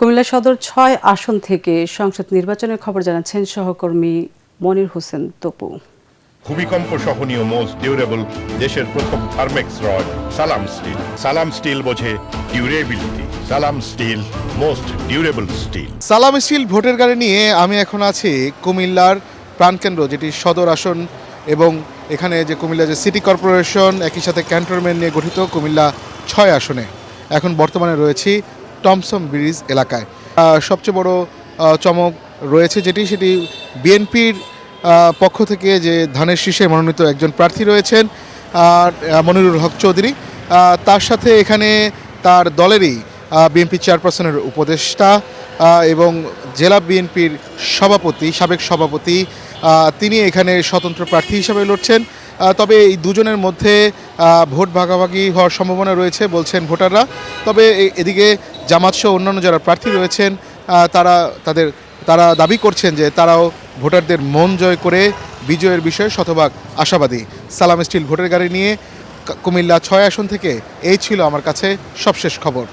কুমিল্লা সদর ৬ আসন থেকে সংসদ নির্বাচনের খবর জানাচ্ছেন সহকর্মী মনির হোসেন তপু। ভূমিকম্প সহনীয় মোস্ট ডিউরেবল দেশের প্রথম থার্মেক্স রড সালাম স্টিল। সালাম স্টিল বোঝে ডিউরেবিলিটি। সালাম স্টিল মোস্ট ডিউরেবল স্টিল। সালাম স্টিল ভোটের গাড়ি নিয়ে আমি এখন আছি কুমিল্লার প্রাণকেন্দ্র, যেটি সদর আসন, এবং এখানে যে কুমিল্লা যে সিটি কর্পোরেশন একই সাথে ক্যান্টনমেন্ট নিয়ে গঠিত কুমিল্লা ৬ আসনে এখন বর্তমানে রয়েছি টমসন ব্রিজ এলাকায়। সবচেয়ে বড় চমক রয়েছে সেটি বিএনপির পক্ষ থেকে যে ধানের শীষে মনোনীত একজন প্রার্থী রয়েছেন মনিরুল হক চৌধুরী, তার সাথে এখানে তার দলেরই বিএনপি চেয়ারপারসনের উপদেষ্টা এবং জেলা বিএনপির সভাপতি, সাবেক সভাপতি, তিনি এখানে স্বতন্ত্র প্রার্থী হিসেবে লড়ছেন। তবে এই দুজনের মধ্যে ভোট ভাগাভাগি হওয়ার সম্ভাবনা রয়েছে বলছেন ভোটাররা। তবে এদিকে জামাত সহ অন্যান্য যারা প্রার্থী রয়েছেন তারা দাবি করছেন যে তারাও ভোটারদের মন জয় করে বিজয়ের বিষয়ে শতভাগ আশাবাদী। সালাম স্টিল ভোটের গাড়ি নিয়ে কুমিল্লা ৬ আসন থেকে এই ছিল আমার কাছে সবশেষ খবর।